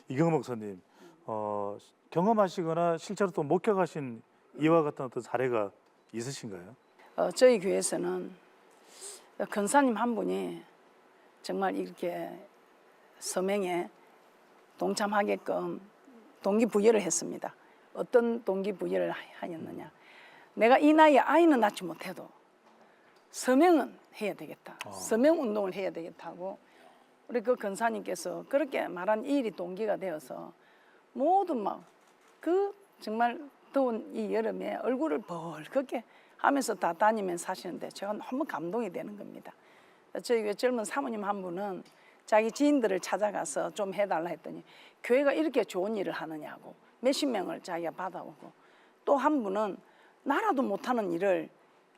이경호 목사님, 경험하시거나 실제로 또 목격하신 이와 같은 어떤 사례가 있으신가요? 저희 교회에서는 권사님 한 분이 정말 이렇게 서명에 동참하게끔 동기부여를 했습니다. 어떤 동기부여를 하였느냐. 내가 이 나이에 아이는 낳지 못해도 서명은 해야 되겠다. 서명 운동을 해야 되겠다고 우리 그 권사님께서 그렇게 말한 이 일이 동기가 되어서 모두 막 그 정말 더운 이 여름에 얼굴을 벌겋게 하면서 다 다니면서 사시는데 제가 너무 감동이 되는 겁니다. 저희 교회 젊은 사모님 한 분은 자기 지인들을 찾아가서 좀 해달라 했더니 교회가 이렇게 좋은 일을 하느냐고 몇십 명을 자기가 받아오고, 또 한 분은 나라도 못하는 일을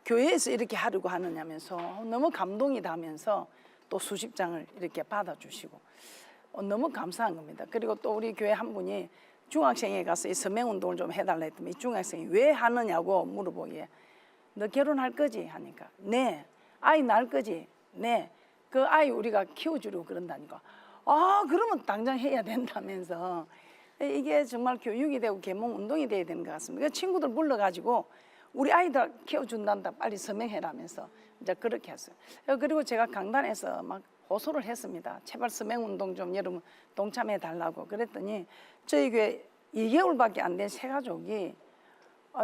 교회에서 이렇게 하려고 하느냐면서 너무 감동이 나면서 또 수십 장을 이렇게 받아주시고 너무 감사한 겁니다. 그리고 또 우리 교회 한 분이 중학생에 가서 이 서명운동을 좀 해달라 했더니 이 중학생이 왜 하느냐고 물어보기에 너 결혼할 거지? 하니까 네. 아이 낳을 거지? 네. 그 아이 우리가 키워주려고 그런다니까. 아, 그러면 당장 해야 된다면서. 이게 정말 교육이 되고 계몽 운동이 돼야 되는 것 같습니다. 그 친구들 불러가지고 우리 아이들 키워준단다, 빨리 서명해라면서 이제 그렇게 했어요. 그리고 제가 강단에서 막 호소를 했습니다. 제발 서명운동 좀 여러분 동참해 달라고. 그랬더니 저희 교회 2개월밖에 안 된 세 가족이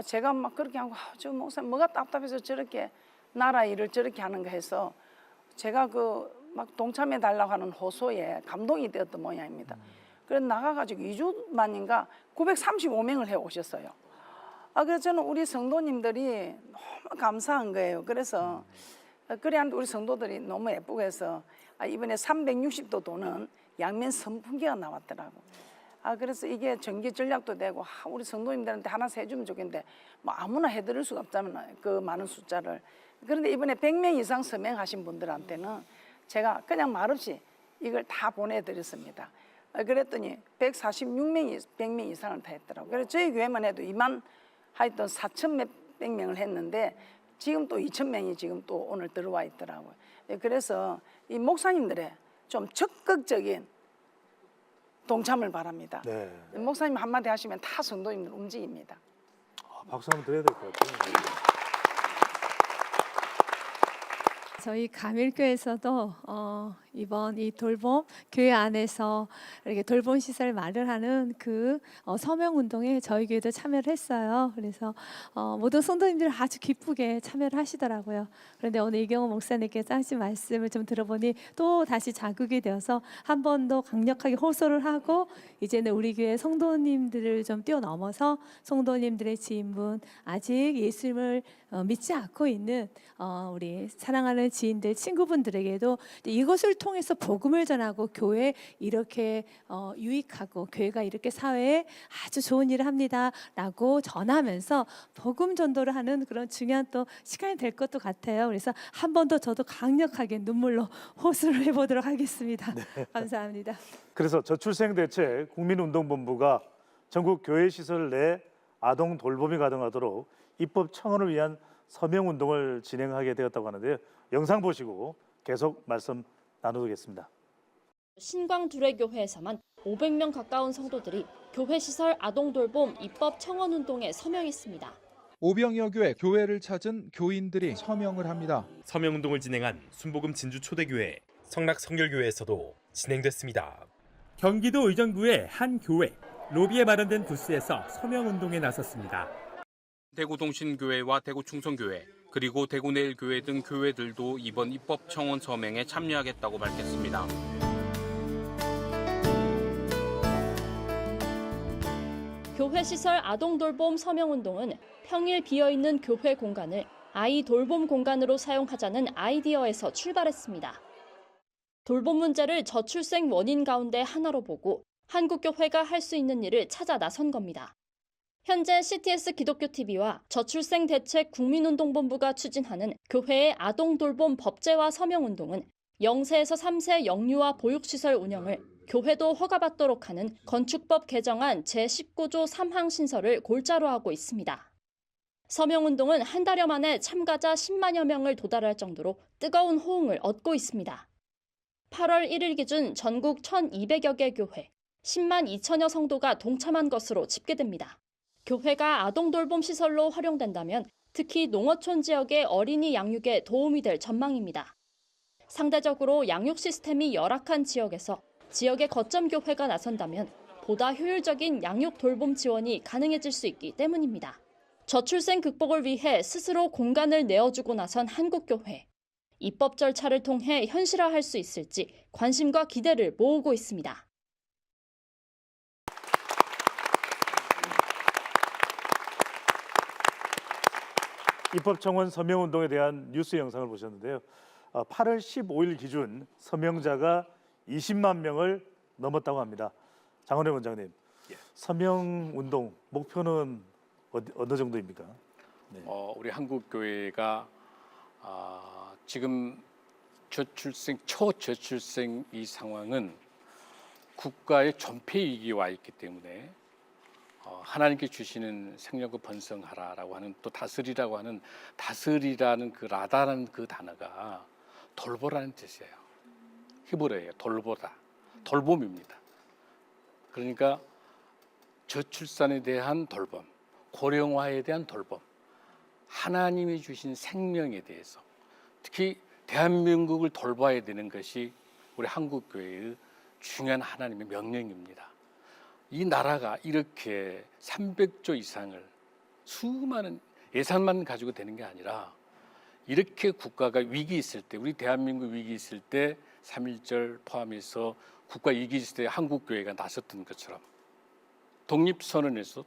제가 막 그렇게 하고 저 목사님 뭐가 답답해서 저렇게 나라 일을 저렇게 하는가 해서 제가 그 막 동참해 달라고 하는 호소에 감동이 되었던 모양입니다. 그래서 나가가지고 2주 만인가 935명을 해 오셨어요. 그래서 저는 우리 성도님들이 너무 감사한 거예요. 그래서 그래 우리 성도들이 너무 예쁘고 해서 이번에 360도 도는 양면 선풍기가 나왔더라고. 그래서 이게 전기 전략도 되고 우리 성도님들한테 하나씩 해주면 좋겠는데 뭐 아무나 해드릴 수가 없잖아요. 그 많은 숫자를. 그런데 이번에 100명 이상 서명하신 분들한테는 제가 그냥 말없이 이걸 다 보내드렸습니다. 그랬더니 100명 이상을 다 했더라고요. 그래서 저희 교회만 해도 2만 하여튼 4천 몇백 명을 했는데 지금 또 2천 명이 지금 또 오늘 들어와 있더라고요. 그래서 이 목사님들의 좀 적극적인 동참을 바랍니다. 네. 목사님 한마디 하시면 다 성도님들 움직입니다. 박수 한번 드려야 될 것 같아요. 저희 가밀교에서도 이번 이 돌봄 교회 안에서 이렇게 돌봄 시설 마련하는 그 서명 운동에 저희 교회도 참여를 했어요. 그래서 모든 성도님들 아주 기쁘게 참여를 하시더라고요. 그런데 오늘 이경호 목사님께서 하신 말씀을 좀 들어보니 또 다시 자극이 되어서 한 번 더 강력하게 호소를 하고 이제는 우리 교회 성도님들을 좀 뛰어넘어서 성도님들의 지인분 아직 예수님을 믿지 않고 있는 우리 사랑하는 지인들 친구분들에게도 이것을 통해서 복음을 전하고 교회 이렇게 유익하고 교회가 이렇게 사회에 아주 좋은 일을 합니다라고 전하면서 복음 전도를 하는 그런 중요한 또 시간이 될 것도 같아요. 그래서 한 번 더 저도 강력하게 눈물로 호소를 해보도록 하겠습니다. 네. 감사합니다. 그래서 저출생대책 국민운동본부가 전국 교회시설 내 아동 돌봄이 가능하도록 입법 청원을 위한 서명운동을 진행하게 되었다고 하는데요. 영상 보시고 계속 말씀 나누겠습니다. 신광두레교회에서만 500명 가까운 성도들이 교회시설 아동돌봄 입법 청원운동에 서명했습니다. 500여 교회 교회를 찾은 교인들이 서명을 합니다. 서명운동을 진행한 순복음 진주초대교회, 성락성결교회에서도 진행됐습니다. 경기도 의정부의 한 교회, 로비에 마련된 부스에서 서명운동에 나섰습니다. 대구동신교회와 대구충성교회, 그리고 대구내일교회 등 교회들도 이번 입법 청원 서명에 참여하겠다고 밝혔습니다. 교회시설 아동돌봄 서명운동은 평일 비어있는 교회 공간을 아이 돌봄 공간으로 사용하자는 아이디어에서 출발했습니다. 돌봄 문제를 저출생 원인 가운데 하나로 보고 한국교회가 할 수 있는 일을 찾아 나선 겁니다. 현재 CTS 기독교TV와 저출생대책 국민운동본부가 추진하는 교회의 아동돌봄 법제화 서명운동은 0세에서 3세 영유아 보육시설 운영을 교회도 허가받도록 하는 건축법 개정안 제19조 3항 신설을 골자로 하고 있습니다. 서명운동은 한 달여 만에 참가자 10만여 명을 도달할 정도로 뜨거운 호응을 얻고 있습니다. 8월 1일 기준 전국 1,200여 개 교회, 10만 2천여 성도가 동참한 것으로 집계됩니다. 교회가 아동 돌봄 시설로 활용된다면 특히 농어촌 지역의 어린이 양육에 도움이 될 전망입니다. 상대적으로 양육 시스템이 열악한 지역에서 지역의 거점 교회가 나선다면 보다 효율적인 양육 돌봄 지원이 가능해질 수 있기 때문입니다. 저출생 극복을 위해 스스로 공간을 내어주고 나선 한국교회. 입법 절차를 통해 현실화할 수 있을지 관심과 기대를 모으고 있습니다. 입법청원 서명운동에 대한 뉴스 영상을 보셨는데요. 8월 15일 기준 서명자가 20만 명을 넘었다고 합니다. 장원회 원장님, 서명운동 목표는 어느 정도입니까? 네. 우리 한국교회가 지금 저출생, 초저출생 이 상황은 국가의 존폐 위기에 와 있기 때문에 하나님께 주시는 생명과 번성하라라고 하는 또 다스리라고 하는 다스리라는 그 라다라는 그 단어가 돌보라는 뜻이에요. 히브리어예요. 돌보다. 돌봄입니다. 그러니까 저출산에 대한 돌봄, 고령화에 대한 돌봄, 하나님이 주신 생명에 대해서 특히 대한민국을 돌봐야 되는 것이 우리 한국교회의 중요한 하나님의 명령입니다. 이 나라가 이렇게 300조 이상을 수많은 예산만 가지고 되는 게 아니라 이렇게 국가가 위기 있을 때, 우리 대한민국 위기 있을 때 3.1절 포함해서 국가 위기 있을 때 한국교회가 나섰던 것처럼 독립선언에서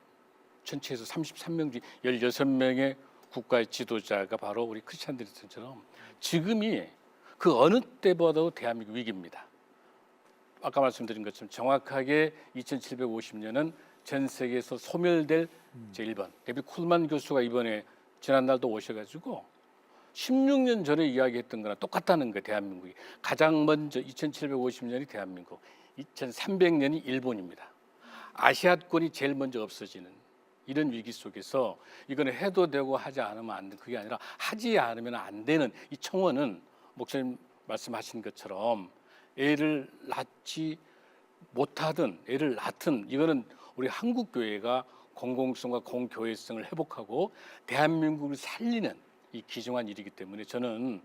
전체에서 33명 중 16명의 국가의 지도자가 바로 우리 크리스찬들이었던 지금이 그 어느 때보다도 대한민국 위기입니다. 아까 말씀드린 것처럼 정확하게 2750년은 전 세계에서 소멸될 제1번 데비 쿨만 교수가 이번에 지난날도 오셔가지고 16년 전에 이야기했던 거랑 똑같다는 거예요. 대한민국이 가장 먼저 2750년이 대한민국, 2300년이 일본입니다. 아시아권이 제일 먼저 없어지는 이런 위기 속에서 이거는 해도 되고 하지 않으면 안 돼. 그게 아니라 하지 않으면 안 되는 이 청원은 목사님 말씀하신 것처럼 애를 낳지 못하든 애를 낳든 이거는 우리 한국교회가 공공성과 공교회성을 회복하고 대한민국을 살리는 이 귀중한 일이기 때문에 저는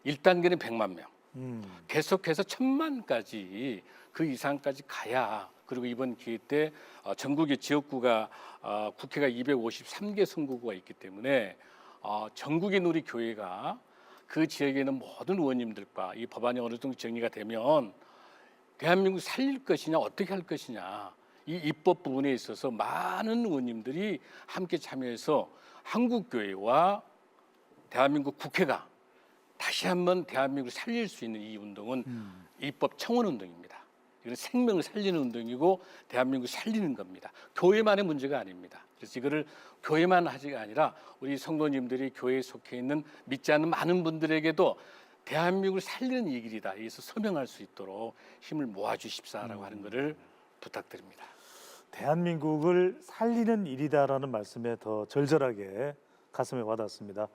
1단계는 100만 명, 계속해서 1000만까지 그 이상까지 가야 그리고 이번 기회 때 전국의 지역구가 국회가 253개 선거구가 있기 때문에 전국인 우리 교회가 그 지역에 있는 모든 의원님들과 이 법안이 어느 정도 정리가 되면 대한민국 살릴 것이냐 어떻게 할 것이냐 이 입법 부분에 있어서 많은 의원님들이 함께 참여해서 한국교회와 대한민국 국회가 다시 한번 대한민국을 살릴 수 있는 이 운동은 입법 청원 운동입니다. 이건 생명을 살리는 운동이고 대한민국을 살리는 겁니다. 교회만의 문제가 아닙니다. 그래서 이거를 교회만 하지가 아니라 우리 성도님들이 교회에 속해 있는 믿지 않는 많은 분들에게도 대한민국을 살리는 이 길이다. 여기서 서명할 수 있도록 힘을 모아주십사라고 하는 것을 부탁드립니다. 대한민국을 살리는 일이다라는 말씀에 더 절절하게 가슴에 와닿습니다.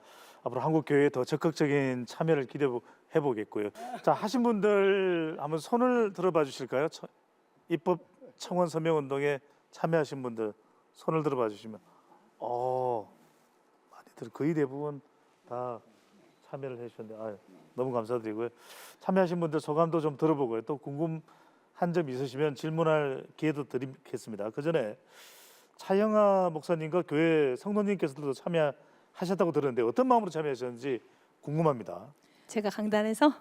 앞으로 한국교회에 더 적극적인 참여를 기대해 보겠고요. 자, 하신 분들 한번 손을 들어봐 주실까요? 입법 청원 서명 운동에 참여하신 분들 손을 들어봐 주시면 많이들 거의 대부분 다 참여를 해주셨는데 너무 감사드리고요. 참여하신 분들 소감도 좀 들어보고요. 또 궁금한 점 있으시면 질문할 기회도 드리겠습니다. 그 전에 차영아 목사님과 교회 성도님께서도 참여하셨다고 들었는데 어떤 마음으로 참여하셨는지 궁금합니다. 제가 강단에서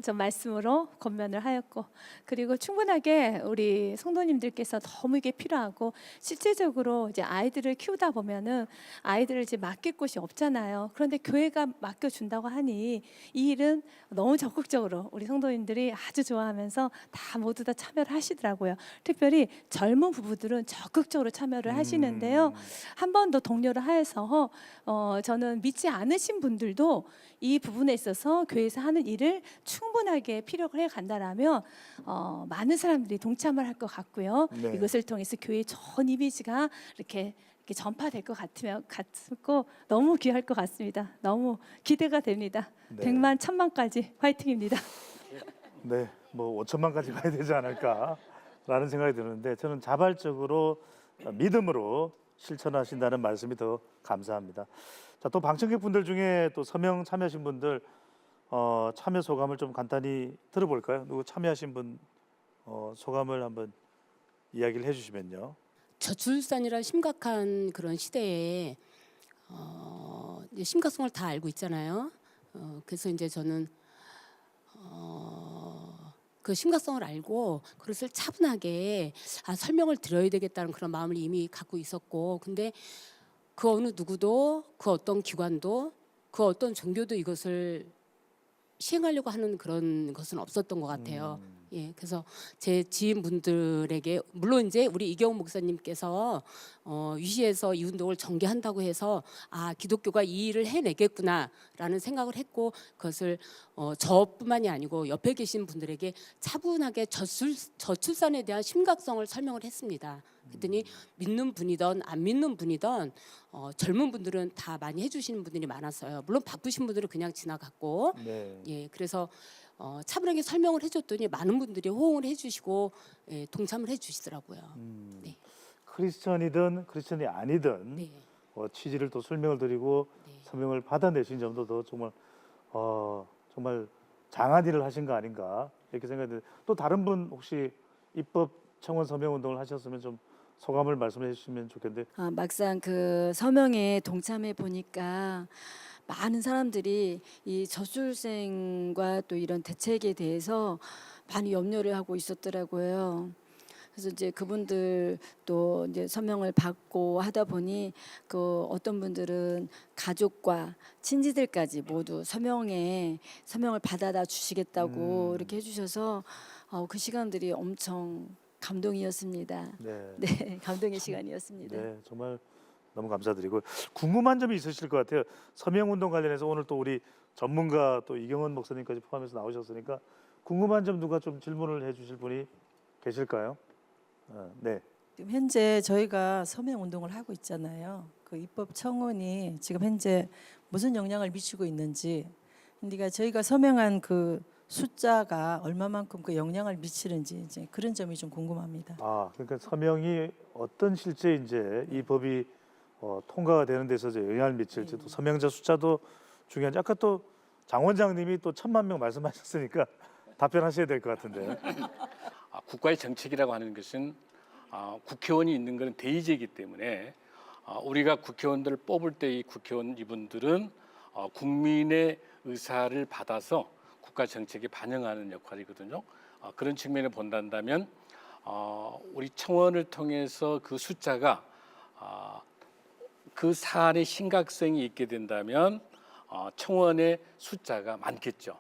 좀 말씀으로 권면을 하였고 그리고 충분하게 우리 성도님들께서 너무 이게 필요하고 실제적으로 이제 아이들을 키우다 보면은 아이들을 이제 맡길 곳이 없잖아요. 그런데 교회가 맡겨준다고 하니 이 일은 너무 적극적으로 우리 성도님들이 아주 좋아하면서 다 모두 다 참여를 하시더라고요. 특별히 젊은 부부들은 적극적으로 참여를 하시는데요. 한 번 더 독려를 하여서 저는 믿지 않으신 분들도 이 부분에 있어서 교회에서 하는 일을 충분하게 피력을 해 간다라면 많은 사람들이 동참을 할 것 같고요. 네. 이것을 통해서 교회의 좋은 이미지가 이렇게 전파될 것 같고 너무 귀할 것 같습니다. 너무 기대가 됩니다. 네. 100만, 1000만까지 화이팅입니다. 네, 뭐 5천만까지 가야 되지 않을까 라는 생각이 드는데 저는 자발적으로 믿음으로 실천하신다는 말씀이 더 감사합니다. 자, 또 방청객 분들 중에 또 서명 참여하신 분들 참여 소감을 좀 간단히 들어볼까요? 누구 참여하신 분 소감을 한번 이야기를 해주시면요. 저출산이란 심각한 그런 시대에 이제 심각성을 다 알고 있잖아요. 그래서 이제 저는 그 심각성을 알고 그것을 차분하게 설명을 드려야 되겠다는 그런 마음을 이미 갖고 있었고, 근데 그 어느 누구도, 그 어떤 기관도, 그 어떤 종교도 이것을 시행하려고 하는 그런 것은 없었던 것 같아요. 예, 그래서 제 지인분들에게, 물론 이제 우리 이경훈 목사님께서 유시에서 이 운동을 전개한다고 해서 기독교가 이 일을 해내겠구나라는 생각을 했고, 그것을 저뿐만이 아니고 옆에 계신 분들에게 차분하게 저출산에 대한 심각성을 설명을 했습니다. 그랬더니 믿는 분이든 안 믿는 분이든 젊은 분들은 다 많이 해주시는 분들이 많았어요. 물론 바쁘신 분들은 그냥 지나갔고, 네. 예, 그래서 차분하게 설명을 해줬더니 많은 분들이 호응을 해주시고, 예, 동참을 해주시더라고요. 네. 크리스천이든 크리스천이 아니든 네. 취지를 또 설명을 드리고 네. 서명을 받아내신 점도 더 정말 정말 장한 일을 하신 거 아닌가 이렇게 생각이 드는데, 또 다른 분 혹시 입법 청원 서명 운동을 하셨으면 좀 소감을 말씀해 주시면 좋겠는데. 막상 그 서명에 동참해 보니까 많은 사람들이 이 저출생과 또 이런 대책에 대해서 많이 염려를 하고 있었더라고요. 그래서 이제 그분들 또 이제 서명을 받고 하다 보니 그 어떤 분들은 가족과 친지들까지 모두 서명을 받아다 주시겠다고 이렇게 해주셔서 그 시간들이 엄청 감동이었습니다. 네. 네, 감동의 시간이었습니다. 네, 정말 너무 감사드리고, 궁금한 점이 있으실 것 같아요. 서명 운동 관련해서 오늘 또 우리 전문가 또 이경원 목사님까지 포함해서 나오셨으니까 궁금한 점 누가 좀 질문을 해주실 분이 계실까요? 네. 지금 현재 저희가 서명 운동을 하고 있잖아요. 그 입법 청원이 지금 현재 무슨 영향을 미치고 있는지, 그러니까 저희가 서명한 그 숫자가 얼마만큼 그 영향을 미치는지 이제 그런 점이 좀 궁금합니다. 그러니까 서명이 어떤 실제 이제 이 법이 통과가 되는 데 있어서 영향을 미칠지, 또 서명자 숫자도 중요한지, 아까 또 장 원장님이 또 1,000만 명 말씀하셨으니까 답변하셔야 될 것 같은데. 국가의 정책이라고 하는 것은 국회의원이 있는 것은 대의제이기 때문에 우리가 국회의원들을 뽑을 때 이 국회의원 이분들은 국민의 의사를 받아서 국가 정책에 반영하는 역할이거든요. 그런 측면을 본다면 우리 청원을 통해서 그 숫자가 그 사안의 심각성이 있게 된다면 청원의 숫자가 많겠죠.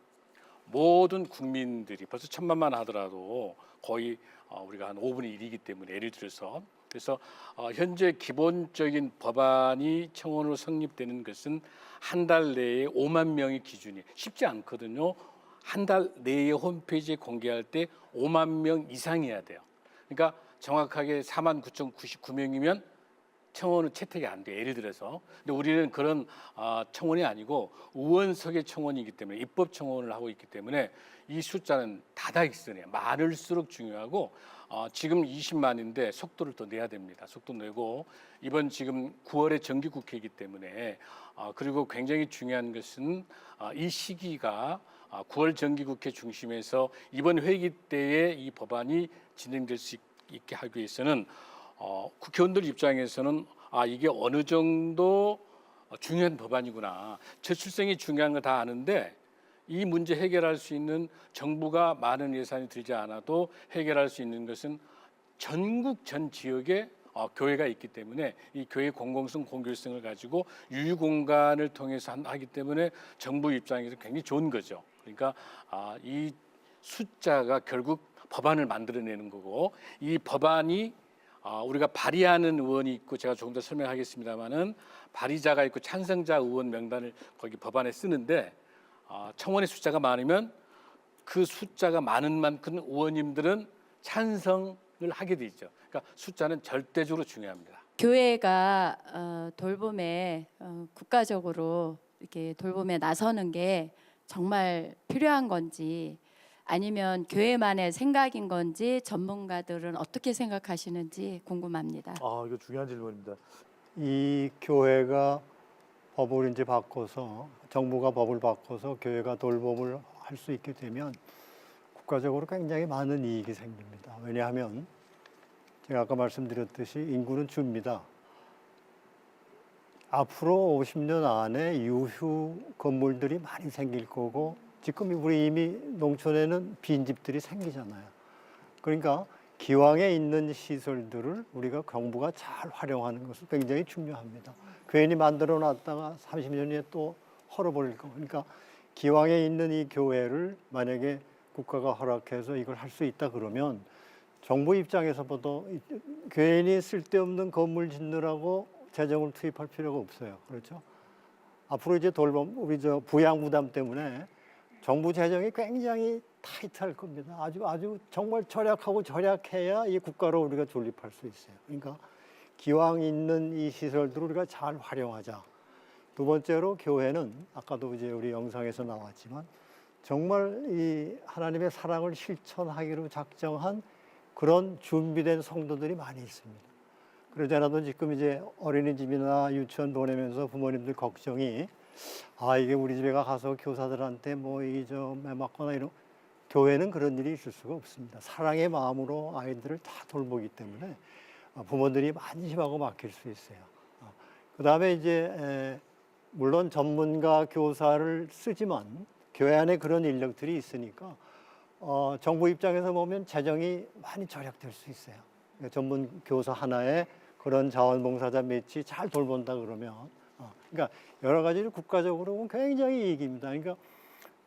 모든 국민들이 벌써 1,000만만 하더라도 거의 우리가 한 5분의 1이기 때문에, 예를 들어서 그래서 현재 기본적인 법안이 청원으로 성립되는 것은 한 달 내에 5만 명의 기준이 쉽지 않거든요. 한 달 내에 홈페이지에 공개할 때 5만 명 이상이어야 돼요. 그러니까 정확하게 49,099명이면 청원은 채택이 안 돼요. 예를 들어서. 근데 우리는 그런 청원이 아니고 의원석의 청원이기 때문에, 입법 청원을 하고 있기 때문에 이 숫자는 다다익선이에요. 많을수록 중요하고, 지금 20만인데 속도를 더 내야 됩니다. 속도 내고, 이번 지금 9월에 정기국회이기 때문에, 그리고 굉장히 중요한 것은 이 시기가 9월 정기국회 중심에서 이번 회기 때에 이 법안이 진행될 수 있게 하기 위해서는 국회의원들 입장에서는 이게 어느 정도 중요한 법안이구나. 저출생이 중요한 거 다 아는데 이 문제 해결할 수 있는, 정부가 많은 예산이 들지 않아도 해결할 수 있는 것은 전국 전 지역에 교회가 있기 때문에 이 교회 공공성, 공교성을 가지고 유휴 공간을 통해서 하기 때문에 정부 입장에서 굉장히 좋은 거죠. 그러니까 이 숫자가 결국 법안을 만들어내는 거고, 이 법안이 우리가 발의하는 의원이 있고, 제가 조금 더 설명하겠습니다마는 발의자가 있고 찬성자 의원 명단을 거기 법안에 쓰는데, 청원의 숫자가 많으면 그 숫자가 많은 만큼 의원님들은 찬성을 하게 돼 있죠. 그러니까 숫자는 절대적으로 중요합니다. 교회가 돌봄에 국가적으로 이렇게 돌봄에 나서는 게 정말 필요한 건지, 아니면 교회만의 생각인 건지 전문가들은 어떻게 생각하시는지 궁금합니다. 이거 중요한 질문입니다. 이 교회가 법을 이제 바꿔서 정부가 법을 바꿔서 교회가 돌봄을 할 수 있게 되면 국가적으로 굉장히 많은 이익이 생깁니다. 왜냐하면 제가 아까 말씀드렸듯이 인구는 줍니다. 앞으로 50년 안에 유휴 건물들이 많이 생길 거고 지금 우리 이미 농촌에는 빈집들이 생기잖아요. 그러니까 기왕에 있는 시설들을 우리가 정부가 잘 활용하는 것은 굉장히 중요합니다. 괜히 만들어 놨다가 30년 후에 또 헐어버릴 거. 그러니까 기왕에 있는 이 교회를 만약에 국가가 허락해서 이걸 할 수 있다 그러면 정부 입장에서 봐도 괜히 쓸데없는 건물 짓느라고 재정을 투입할 필요가 없어요. 그렇죠? 앞으로 이제 돌봄, 우리 부양 부담 때문에 정부 재정이 굉장히 타이트할 겁니다. 아주 정말 절약하고 절약해야 이 국가로 우리가 존립할 수 있어요. 그러니까 기왕 있는 이 시설들을 우리가 잘 활용하자. 두 번째로 교회는 아까도 이제 우리 영상에서 나왔지만 정말 이 하나님의 사랑을 실천하기로 작정한 그런 준비된 성도들이 많이 있습니다. 그러지 않아도 지금 이제 어린이집이나 유치원 보내면서 부모님들 걱정이 이게 우리 집에 가서 교사들한테 뭐 매맞거나 이런 교회는 그런 일이 있을 수가 없습니다. 사랑의 마음으로 아이들을 다 돌보기 때문에 부모들이 안심하고 맡길 수 있어요. 그다음에 이제 물론 전문가 교사를 쓰지만 교회 안에 그런 인력들이 있으니까 정부 입장에서 보면 재정이 많이 절약될 수 있어요. 전문 교사 하나에 그런 자원봉사자 매치 잘 돌본다 그러면 그러니까 여러 가지를 국가적으로 보면 굉장히 이익입니다. 그러니까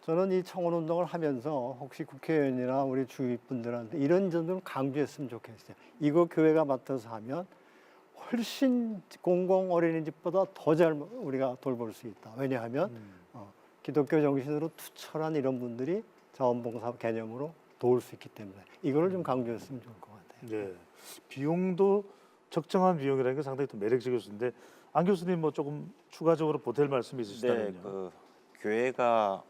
저는 이 청원운동을 하면서 혹시 국회의원이나 우리 주위 분들한테 이런 점을 강조했으면 좋겠어요. 이거 교회가 맡아서 하면 훨씬 공공 어린이집보다 더 잘 우리가 돌볼 수 있다. 왜냐하면 기독교 정신으로 투철한 이런 분들이 자원봉사 개념으로 도울 수 있기 때문에 이거를 좀 강조했으면 좋을 것 같아요. 네, 비용도 적정한 비용이라는 게 상당히 또 매력적이었는데 안 교수님 뭐 조금 추가적으로 보탤 말씀이 있으시다면요. 네, 교회가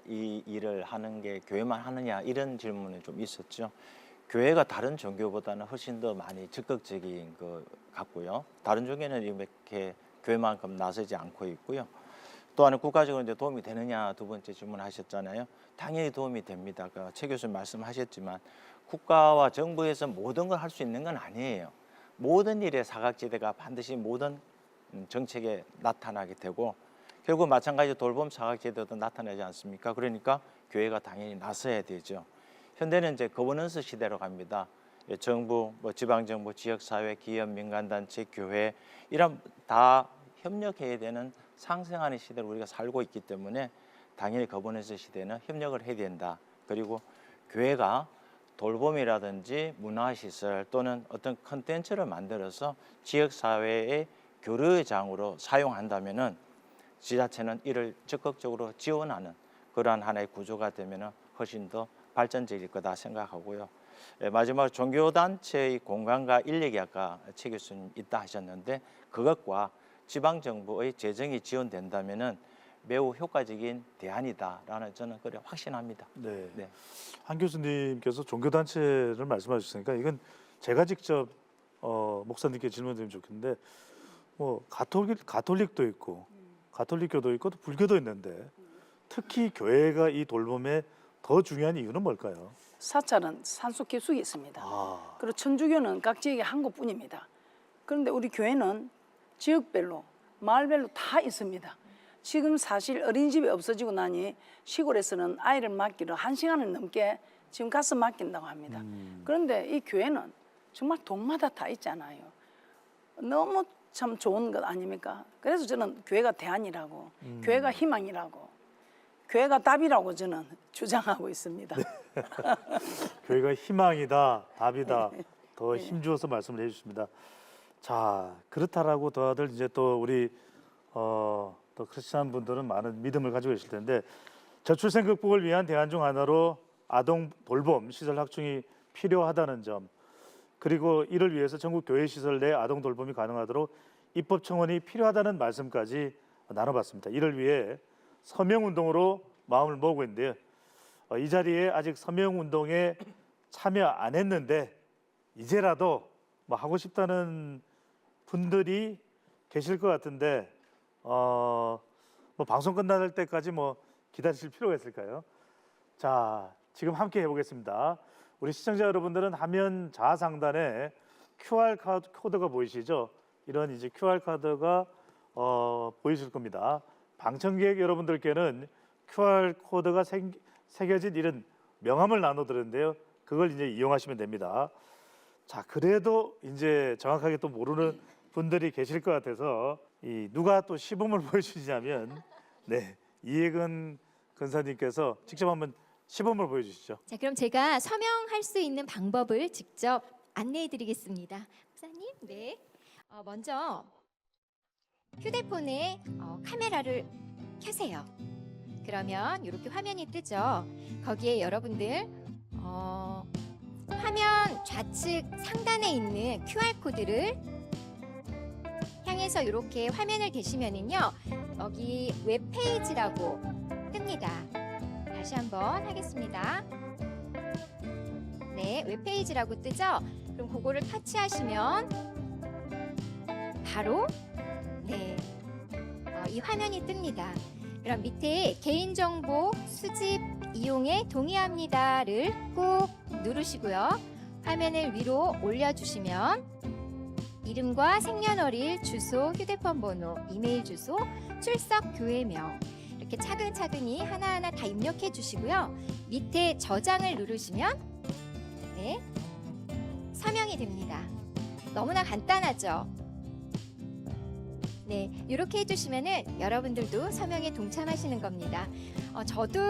이 일을 하는 게 교회만 하느냐 이런 질문이 좀 있었죠. 교회가 다른 종교보다는 훨씬 더 많이 적극적인 것 같고요. 다른 종교는 이렇게 교회만큼 나서지 않고 있고요. 또한 국가적으로 이제 도움이 되느냐 두 번째 질문하셨잖아요. 당연히 도움이 됩니다. 최 교수님 말씀하셨지만 국가와 정부에서 모든 걸 할 수 있는 건 아니에요. 모든 일의 사각지대가 반드시 모든 정책에 나타나게 되고 결국 마찬가지로 돌봄 사각지대도 나타나지 않습니까? 그러니까 교회가 당연히 나서야 되죠. 현대는 이제 거버넌스 시대로 갑니다. 정부, 지방정부, 지역사회, 기업, 민간단체, 교회 이런 다 협력해야 되는 상생하는 시대를 우리가 살고 있기 때문에 당연히 거버넌스 시대는 협력을 해야 된다. 그리고 교회가 돌봄이라든지 문화시설 또는 어떤 컨텐츠를 만들어서 지역사회의 교류의 장으로 사용한다면은 지자체는 이를 적극적으로 지원하는 그러한 하나의 구조가 되면은 훨씬 더 발전적일 거다 생각하고요. 마지막으로 종교단체의 공간과 인력이 아까 최 교수님 있다 하셨는데 그것과 지방정부의 재정이 지원된다면은 매우 효과적인 대안이다라는 저는 그래 확신합니다. 네. 네. 한 교수님께서 종교단체를 말씀하셨으니까 이건 제가 직접 목사님께 질문드리면 좋겠는데 뭐 가톨릭도 있고 가톨릭교도 있고 또 불교도 있는데 특히 교회가 이 돌봄에 더 중요한 이유는 뭘까요? 사찰은 산속기숙이 있습니다. 그리고 천주교는 각 지역에 한 곳뿐입니다. 그런데 우리 교회는 지역별로 마을별로 다 있습니다. 지금 사실 어린이집이 없어지고 나니 시골에서는 아이를 맡기러 1시간을 넘게 지금 가서 맡긴다고 합니다. 그런데 이 교회는 정말 동마다 다 있잖아요. 너무 참 좋은 것 아닙니까? 그래서 저는 교회가 대안이라고, 교회가 희망이라고, 교회가 답이라고 저는 주장하고 있습니다. 네. 교회가 희망이다, 답이다. 더 힘주어서 말씀을 해주십니다. 자, 그렇다라고 다들 이제 또 우리 또 크리스찬 분들은 많은 믿음을 가지고 계실 텐데 저출생 극복을 위한 대안 중 하나로 아동 돌봄 시설 확충이 필요하다는 점, 그리고 이를 위해서 전국 교회 시설 내 아동 돌봄이 가능하도록 입법 청원이 필요하다는 말씀까지 나눠봤습니다. 이를 위해 서명 운동으로 마음을 모으고 있는데요. 이 자리에 아직 서명 운동에 참여 안 했는데 이제라도 뭐 하고 싶다는 분들이 계실 것 같은데 뭐 방송 끝날 때까지 뭐 기다리실 필요가 있을까요? 자, 지금 함께 해보겠습니다. 우리 시청자 여러분들은 화면 좌상단에 QR 코드가 보이시죠? 이런 이제 QR 코드가 보이실 겁니다. 방청객 여러분들께는 QR 코드가 새겨진 이런 명함을 나눠드렸는데요. 그걸 이제 이용하시면 됩니다. 자, 그래도 이제 정확하게 또 모르는 분들이 계실 것 같아서 누가 또 시범을 보여주시냐면 네, 이혜근 근사님께서 직접 한번 시범을 보여주시죠. 자, 그럼 제가 서명할 수 있는 방법을 직접 안내해 드리겠습니다. 목사님, 네. 먼저 휴대폰에 카메라를 켜세요. 그러면 이렇게 화면이 뜨죠. 거기에 여러분들 화면 좌측 상단에 있는 QR 코드를 향해서 이렇게 화면을 대시면은요, 여기 웹페이지라고 뜹니다. 다시 한번 하겠습니다. 네, 웹페이지라고 뜨죠? 그럼 그거를 터치하시면 바로 이 화면이 뜹니다. 그럼 밑에 개인정보 수집 이용에 동의합니다를 꾹 누르시고요. 화면을 위로 올려주시면 이름과 생년월일, 주소, 휴대폰 번호, 이메일 주소, 출석 교회명 이렇게 차근차근히 하나하나 다 입력해 주시고요. 밑에 저장을 누르시면 네, 서명이 됩니다. 너무나 간단하죠? 네, 이렇게 해주시면은 여러분들도 서명에 동참하시는 겁니다. 저도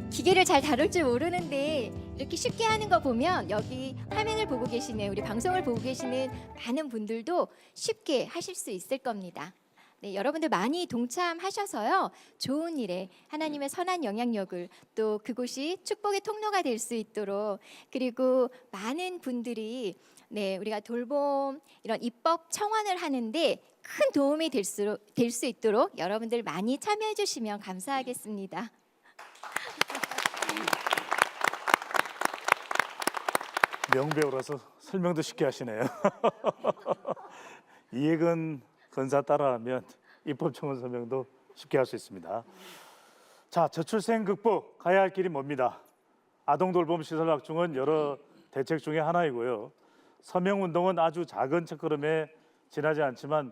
기계를 잘 다룰 줄 모르는데 이렇게 쉽게 하는 거 보면 여기 화면을 보고 계시는 우리 방송을 보고 계시는 많은 분들도 쉽게 하실 수 있을 겁니다. 네, 여러분들 많이 동참하셔서요. 좋은 일에 하나님의 선한 영향력을 또 그곳이 축복의 통로가 될 수 있도록 그리고 많은 분들이 네, 우리가 돌봄 이런 입법 청원을 하는데 큰 도움이 될 수 있도록 여러분들 많이 참여해 주시면 감사하겠습니다. 명배우라서 설명도 쉽게 하시네요. 이혜근 건사 따라하면 입법청원 서명도 쉽게 할 수 있습니다. 자, 저출생 극복 가야 할 길이 뭡니다. 아동돌봄 시설 확충은 여러 대책 중에 하나이고요. 서명운동은 아주 작은 첫걸음에 지나지 않지만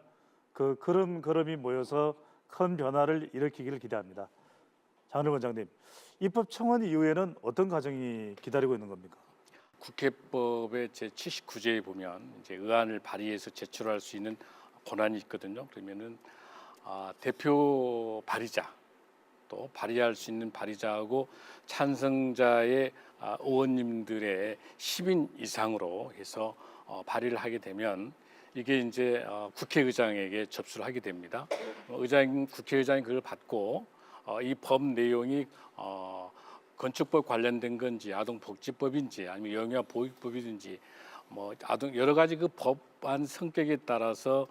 그 걸음걸음이 모여서 큰 변화를 일으키기를 기대합니다. 장은일 원장님, 입법청원 이후에는 어떤 과정이 기다리고 있는 겁니까? 국회법의 제79조에 보면 이제 의안을 발의해서 제출할 수 있는 권한이 있거든요. 그러면은 대표 발의자 또 발의할 수 있는 발의자하고 찬성자의 의원님들의 10인 이상으로 해서 발의를 하게 되면 이게 이제 국회의장에게 접수를 하게 됩니다. 국회의장이 그걸 받고 이 법 내용이 건축법 관련된 건지 아동복지법인지 아니면 영유아보육법이든지 뭐 아동 여러 가지 그 법안 성격에 따라서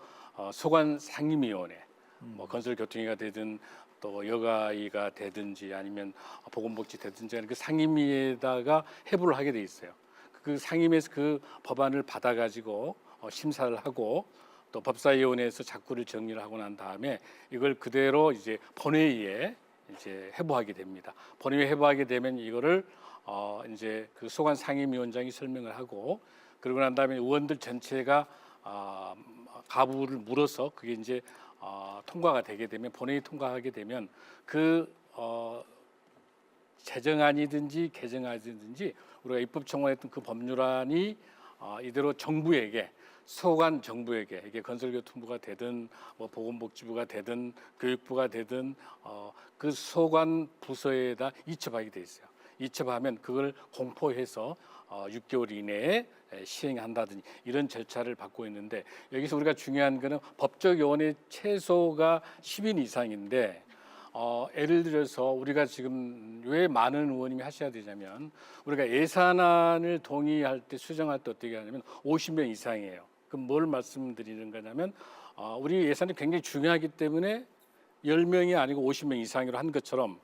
소관 상임위원회 뭐 건설교통위가 되든 또 여가위가 되든지 아니면 보건복지 되든지 하는 그 상임위에다가 해부를 하게 돼 있어요. 그 상임위에서 그 법안을 받아가지고 심사를 하고 또 법사위원회에서 작구를 정리를 하고 난 다음에 이걸 그대로 이제 본회의에 이제 해부하게 됩니다. 본회의에 해부하게 되면 이거를 이제 그 소관 상임위원장이 설명을 하고 그러고 난 다음에 의원들 전체가 가부를 물어서 그게 이제 통과가 되게 되면 본회의 통과하게 되면 그 제정안이든지 개정안이든지 우리가 입법청원했던 그 법률안이 이대로 정부에게 소관 정부에게 이게 건설교통부가 되든 뭐 보건복지부가 되든 교육부가 되든 그 소관 부서에다 이첩하게 돼 있어요. 이첩하면 그걸 공포해서 6개월 이내에 시행한다든지 이런 절차를 받고 있는데 여기서 우리가 중요한 거는 법적 요원의 최소가 10인 이상인데 예를 들어서 우리가 지금 왜 많은 의원님이 하셔야 되냐면 우리가 예산안을 동의할 때 수정할 때 어떻게 하냐면 50명 이상이에요. 그럼 뭘 말씀드리는 거냐면 우리 예산이 굉장히 중요하기 때문에 10명이 아니고 50명 이상으로 한 것처럼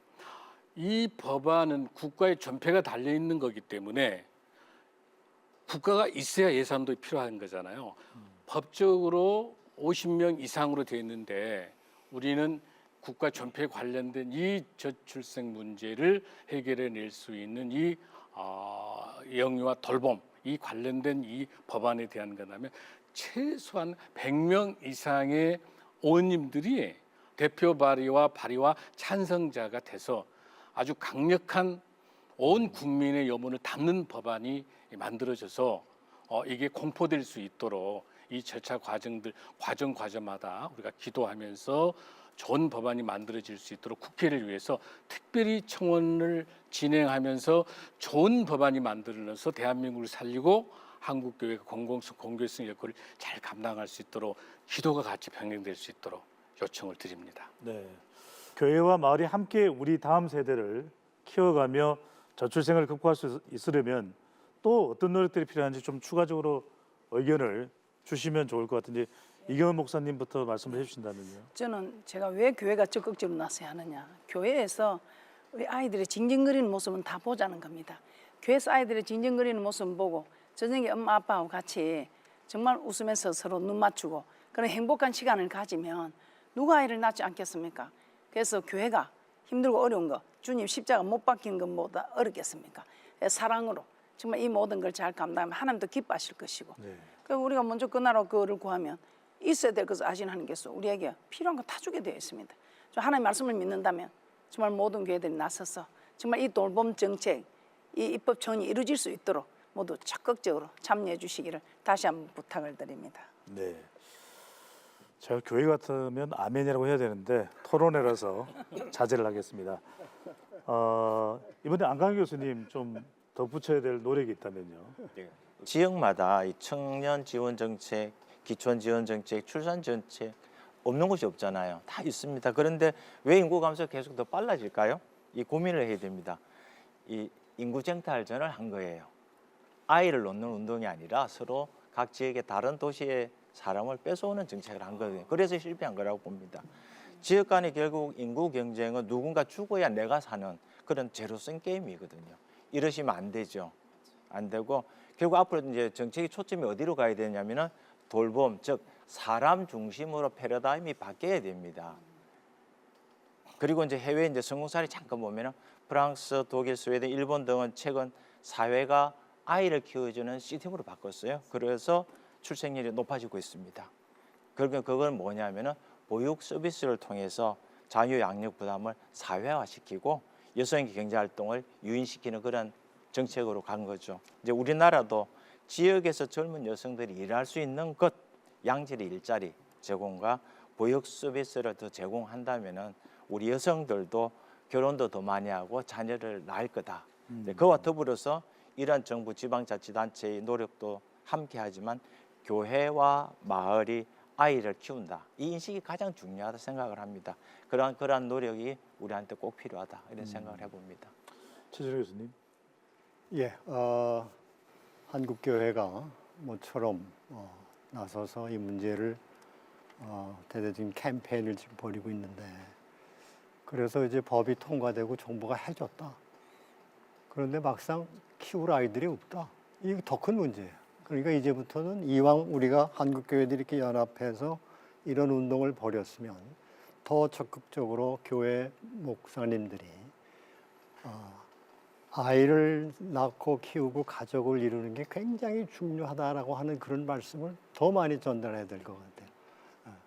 이 법안은 국가의 전폐가 달려 있는 거기 때문에 국가가 있어야 예산도 필요한 거잖아요. 법적으로 50명 이상으로 되어 있는데 우리는 국가 전폐에 관련된 이 저출생 문제를 해결해 낼 수 있는 이 영유아 돌봄 이 관련된 이 법안에 대한 거라면 최소한 100명 이상의 의원님들이 대표 발의와 찬성자가 돼서 아주 강력한 온 국민의 염원을 담는 법안이 만들어져서 이게 공포될 수 있도록 이 절차 과정마다 우리가 기도하면서 좋은 법안이 만들어질 수 있도록 국회를 위해서 특별히 청원을 진행하면서 좋은 법안이 만들어져서 대한민국을 살리고 한국교회가 공교성 역할을 잘 감당할 수 있도록 기도가 같이 병행될 수 있도록 요청을 드립니다. 네, 교회와 마을이 함께 우리 다음 세대를 키워가며 저출생을 극복할 수 있으려면 또 어떤 노력들이 필요한지 좀 추가적으로 의견을 주시면 좋을 것 같은데 이경은 목사님부터 말씀을 해주신다면요. 저는 제가 왜 교회가 적극적으로 나서야 하느냐. 교회에서 우리 아이들의 징징거리는 모습은 다 보자는 겁니다. 교회에서 아이들의 징징거리는 모습 보고 저녁에 엄마 아빠하고 같이 정말 웃으면서 서로 눈 맞추고 그런 행복한 시간을 가지면 누가 아이를 낳지 않겠습니까? 그래서 교회가 힘들고 어려운 거 주님 십자가 못 박힌 것보다 어렵겠습니까? 사랑으로 정말 이 모든 걸 잘 감당하면 하나님도 기뻐하실 것이고 그리고 우리가 먼저 그 나라 그거를 구하면 있어야 될 것을 아시는 하나님께서 우리에게 필요한 거 다 주게 되어 있습니다. 하나님 말씀을 믿는다면 정말 모든 교회들이 나서서 정말 이 돌봄 정책, 이 입법 청원이 이루어질 수 있도록 모두 적극적으로 참여해 주시기를 다시 한번 부탁을 드립니다. 네, 제가 교회 같으면 아멘이라고 해야 되는데 토론회라서 자제를 하겠습니다. 이번에 안강 교수님 좀 덧붙여야 될 노력이 있다면요. 지역마다 이 청년 지원 정책, 기촌 지원 정책, 출산 정책 없는 곳이 없잖아요. 다 있습니다. 그런데 왜 인구 감소가 계속 더 빨라질까요? 이 고민을 해야 됩니다. 이 인구 쟁탈전을 한 거예요. 아이를 놓는 운동이 아니라 서로 각 지역의 다른 도시의 사람을 뺏어오는 정책을 한 거예요. 그래서 실패한 거라고 봅니다. 지역 간의 결국 인구 경쟁은 누군가 죽어야 내가 사는 그런 제로섬 게임이거든요. 이러시면 안 되죠. 안 되고 결국 앞으로 이제 정책의 초점이 어디로 가야 되냐면은 돌봄, 즉 사람 중심으로 패러다임이 바뀌어야 됩니다. 그리고 이제 해외 이제 성공 사례 잠깐 보면은 프랑스, 독일, 스웨덴, 일본 등은 최근 사회가 아이를 키워주는 시스템으로 바꿨어요. 그래서 출생률이 높아지고 있습니다. 그러니까 그건 뭐냐면은 보육 서비스를 통해서 자녀 양육 부담을 사회화시키고 여성의 경제 활동을 유인시키는 그런 정책으로 간 거죠. 이제 우리나라도 지역에서 젊은 여성들이 일할 수 있는 것, 양질의 일자리 제공과 보육 서비스를 더 제공한다면은 우리 여성들도 결혼도 더 많이 하고 자녀를 낳을 거다. 그와 더불어서 이런 정부 지방자치단체의 노력도 함께하지만 교회와 마을이 아이를 키운다. 이 인식이 가장 중요하다 생각을 합니다. 그러한 노력이 우리한테 꼭 필요하다 이런 생각을 해봅니다. 최준호 교수님. 예, 한국교회가 모처럼 나서서 이 문제를 대대적인 캠페인을 지금 벌이고 있는데 그래서 이제 법이 통과되고 정부가 해줬다. 그런데 막상 키울 아이들이 없다. 이게 더 큰 문제예요. 그러니까 이제부터는 이왕 우리가 한국교회들이 이렇게 연합해서 이런 운동을 벌였으면 더 적극적으로 교회 목사님들이 아이를 낳고 키우고 가족을 이루는 게 굉장히 중요하다라고 하는 그런 말씀을 더 많이 전달해야 될 것 같아요.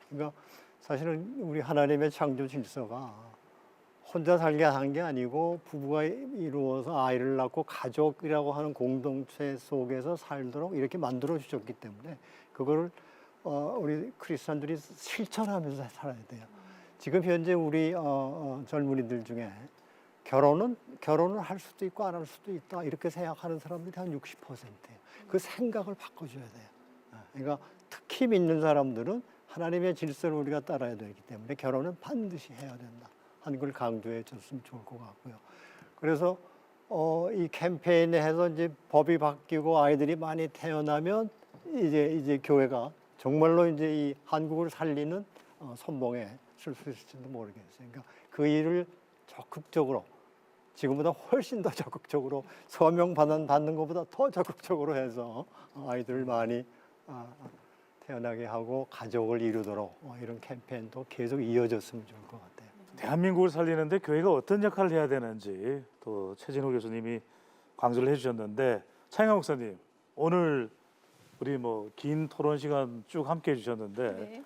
그러니까 사실은 우리 하나님의 창조 질서가 혼자 살게 한 게 아니고 부부가 이루어서 아이를 낳고 가족이라고 하는 공동체 속에서 살도록 이렇게 만들어 주셨기 때문에 그거를 우리 크리스천들이 실천하면서 살아야 돼요. 지금 현재 우리 젊은이들 중에 결혼을 할 수도 있고 안 할 수도 있다 이렇게 생각하는 사람들이 한 60%예요. 그 생각을 바꿔줘야 돼요. 그러니까 특히 믿는 사람들은 하나님의 질서를 우리가 따라야 되기 때문에 결혼은 반드시 해야 된다 하는 걸 강조해 줬으면 좋을 것 같고요. 그래서 이 캠페인에 해서 이제 법이 바뀌고 아이들이 많이 태어나면 이제 교회가 정말로 이제 이 한국을 살리는 선봉에 쓸 수 있을지도 모르겠어요. 그러니까 그 일을 적극적으로 지금보다 훨씬 더 적극적으로 서명 받는 것보다 더 적극적으로 해서 아이들을 많이 태어나게 하고 가족을 이루도록 이런 캠페인도 계속 이어졌으면 좋을 것 같아요. 대한민국을 살리는데 교회가 어떤 역할을 해야 되는지 또 최진호 교수님이 강조를 해주셨는데 차영아 목사님 오늘 우리 뭐 긴 토론 시간 쭉 함께 해주셨는데 네.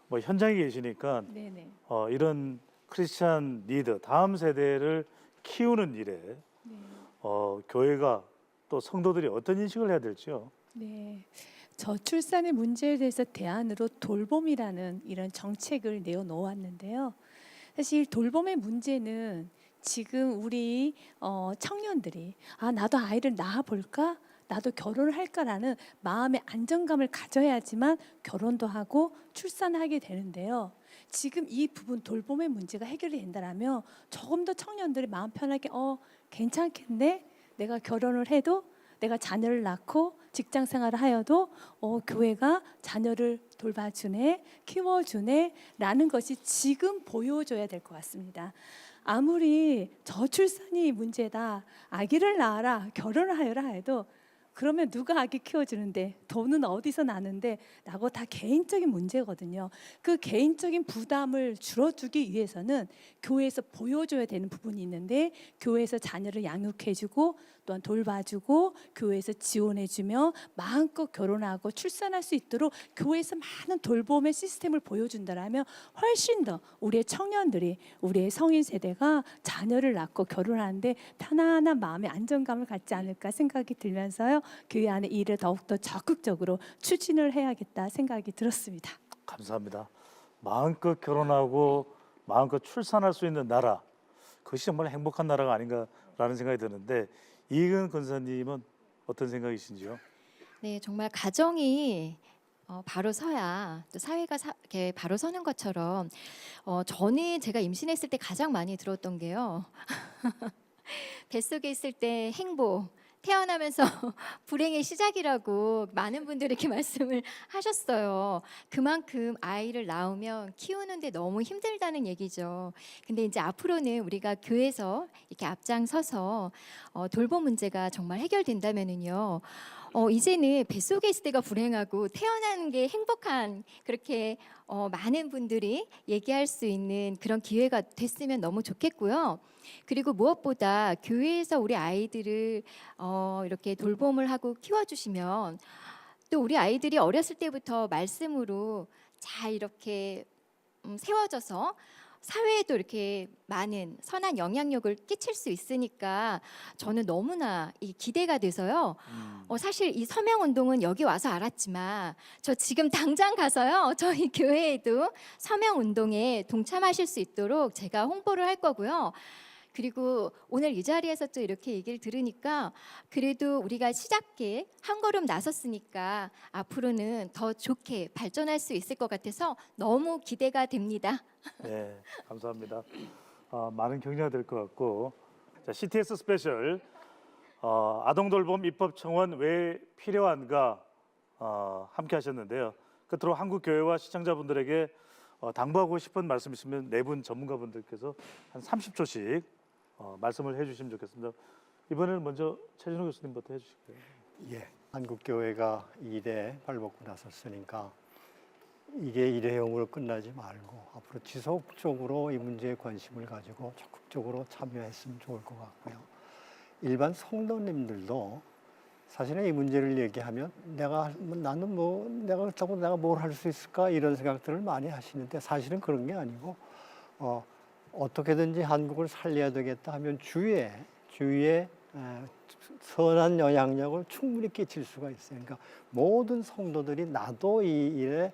뭐 현장에 계시니까 네네. 이런 크리스찬 리더 다음 세대를 키우는 일에 네. 교회가 또 성도들이 어떤 인식을 해야 될지요? 네. 저출산의 문제에 대해서 대안으로 돌봄이라는 이런 정책을 내어놓았는데요. 사실 돌봄의 문제는 지금 우리 청년들이 나도 아이를 낳아볼까? 나도 결혼을 할까라는 마음의 안정감을 가져야지만 결혼도 하고 출산하게 되는데요. 지금 이 부분 돌봄의 문제가 해결이 된다라면 조금 더 청년들이 마음 편하게 괜찮겠네? 내가 결혼을 해도 내가 자녀를 낳고 직장 생활을 하여도 교회가 자녀를 돌봐주네, 키워주네 라는 것이 지금 보여줘야 될 것 같습니다. 아무리 저출산이 문제다, 아기를 낳아라, 결혼을 하여라 해도 그러면 누가 아기 키워주는데 돈은 어디서 나는데 라고 다 개인적인 문제거든요. 그 개인적인 부담을 줄여주기 위해서는 교회에서 보여줘야 되는 부분이 있는데 교회에서 자녀를 양육해주고 또한 돌봐주고 교회에서 지원해주며 마음껏 결혼하고 출산할 수 있도록 교회에서 많은 돌봄의 시스템을 보여준다라면 훨씬 더 우리의 청년들이 우리의 성인 세대가 자녀를 낳고 결혼하는데 편안한 마음의 안정감을 갖지 않을까 생각이 들면서요. 교회 안에 일을 더욱더 적극적으로 추진을 해야겠다 생각이 들었습니다. 감사합니다. 마음껏 결혼하고 마음껏 출산할 수 있는 나라, 그것이 정말 행복한 나라가 아닌가라는 생각이 드는데 이익은 권사님은 어떤 생각이신지요? 네, 정말 가정이 바로 서야 또 사회가 이렇게 바로 서는 것처럼 저는 제가 임신했을 때 가장 많이 들었던 게요. 뱃속에 있을 때 행복, 태어나면서 불행의 시작이라고 많은 분들이 이렇게 말씀을 하셨어요. 그만큼 아이를 낳으면 키우는데 너무 힘들다는 얘기죠. 근데 이제 앞으로는 우리가 교회에서 이렇게 앞장서서 돌봄 문제가 정말 해결된다면은요. 이제는 뱃속에 있을 때가 불행하고 태어나는 게 행복한 그렇게 많은 분들이 얘기할 수 있는 그런 기회가 됐으면 너무 좋겠고요. 그리고 무엇보다 교회에서 우리 아이들을 이렇게 돌봄을 하고 키워주시면 또 우리 아이들이 어렸을 때부터 말씀으로 잘 이렇게 세워져서 사회에도 이렇게 많은 선한 영향력을 끼칠 수 있으니까 저는 너무나 기대가 돼서요. 사실 이 서명 운동은 여기 와서 알았지만 저 지금 당장 가서요. 저희 교회에도 서명 운동에 동참하실 수 있도록 제가 홍보를 할 거고요. 그리고 오늘 이 자리에서 또 이렇게 얘기를 들으니까 그래도 우리가 시작해 한 걸음 나섰으니까 앞으로는 더 좋게 발전할 수 있을 것 같아서 너무 기대가 됩니다. 네, 감사합니다. 많은 격려가 될 것 같고 자, CTS 스페셜 아동돌봄 입법 청원 왜 필요한가 함께 하셨는데요. 끝으로 한국교회와 시청자분들에게 당부하고 싶은 말씀 있으면 네 분 전문가분들께서 한 30초씩 말씀을 해주시면 좋겠습니다. 이번에는 먼저 최진호 교수님부터 해주실까요? 예, 한국교회가 일에 발벗고 나섰으니까 이게 일회용으로 끝나지 말고 앞으로 지속적으로 이 문제에 관심을 가지고 적극적으로 참여했으면 좋을 것 같고요. 일반 성도님들도 사실은 이 문제를 얘기하면 나는 내가 그렇다고 내가 뭘 할 수 있을까 이런 생각들을 많이 하시는데 사실은 그런 게 아니고 어떻게든지 한국을 살려야 되겠다 하면 주위에 선한 영향력을 충분히 끼칠 수가 있어요. 그러니까 모든 성도들이 나도 이 일에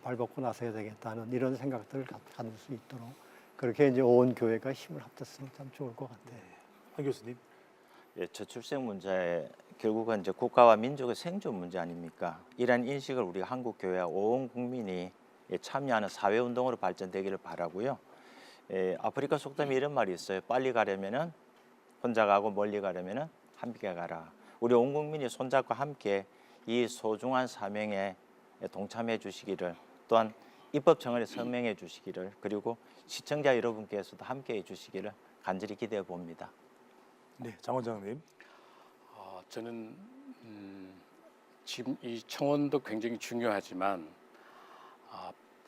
발벗고 나서야 되겠다는 이런 생각들을 가질 수 있도록 그렇게 이제 온 교회가 힘을 합쳤으면 참 좋을 것 같아요. 한 교수님. 예, 저출생 문제 결국은 이제 국가와 민족의 생존 문제 아닙니까? 이런 인식을 우리 한국 교회와 온 국민이 참여하는 사회 운동으로 발전되기를 바라고요. 아프리카 속담에 이런 말이 있어요. 빨리 가려면은 혼자 가고 멀리 가려면은 함께 가라. 우리 온 국민이 손잡고 함께 이 소중한 사명에 동참해 주시기를 또한 입법 청원에 서명해 주시기를 그리고 시청자 여러분께서도 함께 해 주시기를 간절히 기대해 봅니다. 네, 장 원장님. 저는 지금 이 청원도 굉장히 중요하지만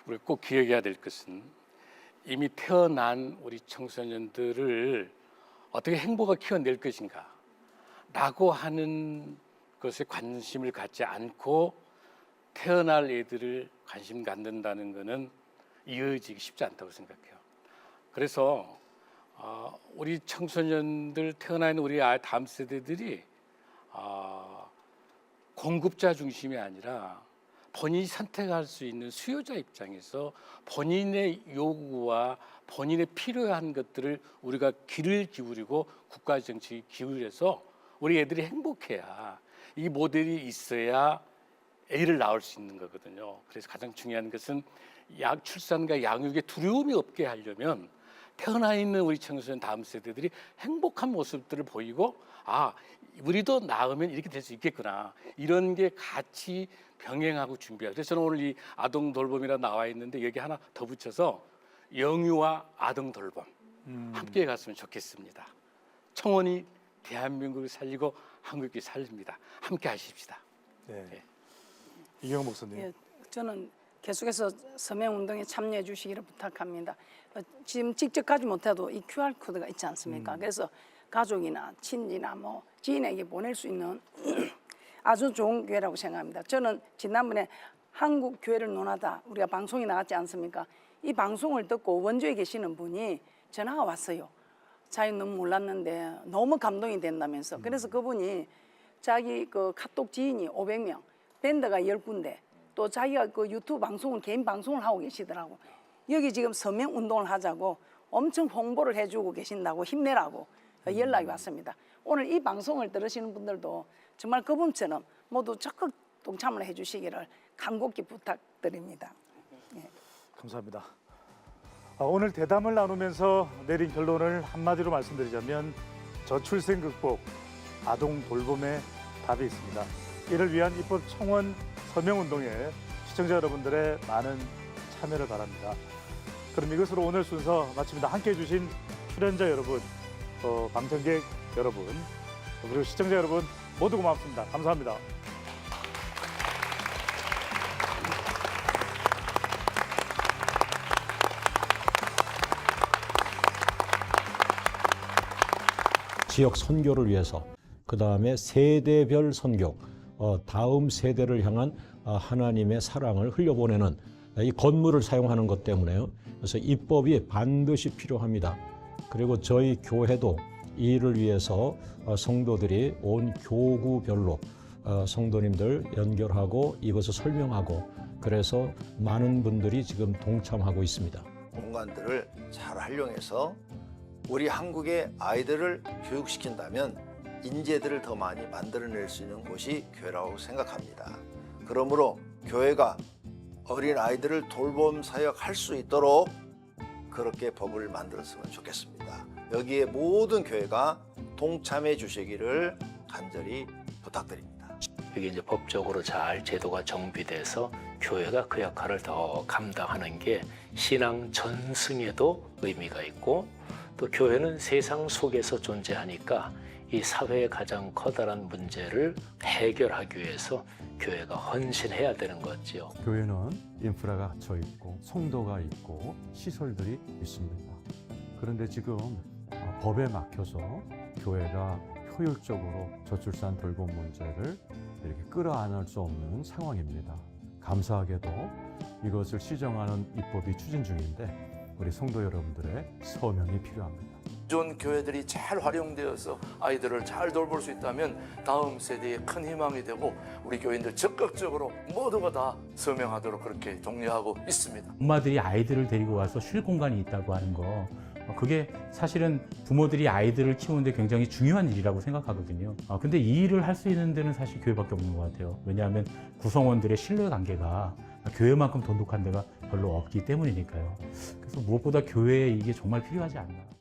우리 꼭 기억해야 될 것은 이미 태어난 우리 청소년들을 어떻게 행복하게 키워낼 것인가 라고 하는 것에 관심을 갖지 않고 태어날 애들을 관심 갖는다는 것은 이어지기 쉽지 않다고 생각해요. 그래서 우리 청소년들 태어나 있는 우리 다음 세대들이 공급자 중심이 아니라 본인이 선택할 수 있는 수요자 입장에서 본인의 요구와 본인의 필요한 것들을 우리가 귀를 기울이고 국가 정책에 기울여서 우리 애들이 행복해야 이 모델이 있어야 애를 낳을 수 있는 거거든요. 그래서 가장 중요한 것은 출산과 양육에 두려움이 없게 하려면 태어나 있는 우리 청소년 다음 세대들이 행복한 모습들을 보이고 우리도 낳으면 이렇게 될 수 있겠구나 이런 게 같이 병행하고 준비하고 그래서 저는 오늘 이 아동 돌봄이라 나와 있는데 여기 하나 더 붙여서 영유아 아동 돌봄 함께 갔으면 좋겠습니다. 청원이 대한민국을 살리고 한국이 살립니다. 함께 하십시다. 네. 이경호 목사님. 예, 저는 계속해서 서명운동에 참여해 주시기를 부탁합니다. 지금 직접 가지 못해도 이 QR코드가 있지 않습니까? 그래서 가족이나 친지나 뭐 지인에게 보낼 수 있는 아주 좋은 기회라고 생각합니다. 저는 지난번에 한국 교회를 논하다 우리가 방송이 나갔지 않습니까? 이 방송을 듣고 원주에 계시는 분이 전화가 왔어요. 자기는 너무 몰랐는데 너무 감동이 된다면서. 그래서 그분이 자기 그 카톡 지인이 500명, 밴드가 10군데, 또 자기가 그 유튜브 방송을 개인 방송을 하고 계시더라고. 여기 지금 서명 운동을 하자고 엄청 홍보를 해주고 계신다고 힘내라고 연락이 왔습니다. 오늘 이 방송을 들으시는 분들도 정말 그분처럼 모두 적극 동참을 해주시기를 간곡히 부탁드립니다. 예. 감사합니다. 오늘 대담을 나누면서 내린 결론을 한마디로 말씀드리자면 저출생 극복, 아동 돌봄의 답이 있습니다. 이를 위한 입법 청원 서명운동에 시청자 여러분들의 많은 참여를 바랍니다. 그럼 이것으로 오늘 순서 마칩니다. 함께해 주신 출연자 여러분, 방청객 여러분, 그리고 시청자 여러분 모두 고맙습니다. 감사합니다. 지역 선교를 위해서, 그 다음에 세대별 선교, 다음 세대를 향한 하나님의 사랑을 흘려보내는 이 건물을 사용하는 것 때문에요. 그래서 입법이 반드시 필요합니다. 그리고 저희 교회도 이 일을 위해서 성도들이 온 교구별로 성도님들 연결하고 이것을 설명하고, 그래서 많은 분들이 지금 동참하고 있습니다. 공간들을 잘 활용해서 우리 한국의 아이들을 교육시킨다면 인재들을 더 많이 만들어낼 수 있는 곳이 교회라고 생각합니다. 그러므로 교회가 어린 아이들을 돌봄 사역할 수 있도록 그렇게 법을 만들었으면 좋겠습니다. 여기에 모든 교회가 동참해 주시기를 간절히 부탁드립니다. 이게 이제 법적으로 잘 제도가 정비돼서 교회가 그 역할을 더 감당하는 게 신앙 전승에도 의미가 있고, 또 교회는 세상 속에서 존재하니까 이 사회의 가장 커다란 문제를 해결하기 위해서 교회가 헌신해야 되는 거죠. 교회는 인프라가 갖춰 있고 성도가 있고 시설들이 있습니다. 그런데 지금 법에 막혀서 교회가 효율적으로 저출산 돌봄 문제를 이렇게 끌어안을 수 없는 상황입니다. 감사하게도 이것을 시정하는 입법이 추진 중인데 우리 성도 여러분들의 서명이 필요합니다. 기존 교회들이 잘 활용되어서 아이들을 잘 돌볼 수 있다면 다음 세대에 큰 희망이 되고 우리 교인들 적극적으로 모두가 다 서명하도록 그렇게 독려하고 있습니다. 엄마들이 아이들을 데리고 와서 쉴 공간이 있다고 하는 거, 그게 사실은 부모들이 아이들을 키우는데 굉장히 중요한 일이라고 생각하거든요. 근데 이 일을 할 수 있는 데는 사실 교회밖에 없는 것 같아요. 왜냐하면 구성원들의 신뢰관계가 교회만큼 돈독한 데가 별로 없기 때문이니까요. 그래서 무엇보다 교회에 이게 정말 필요하지 않나.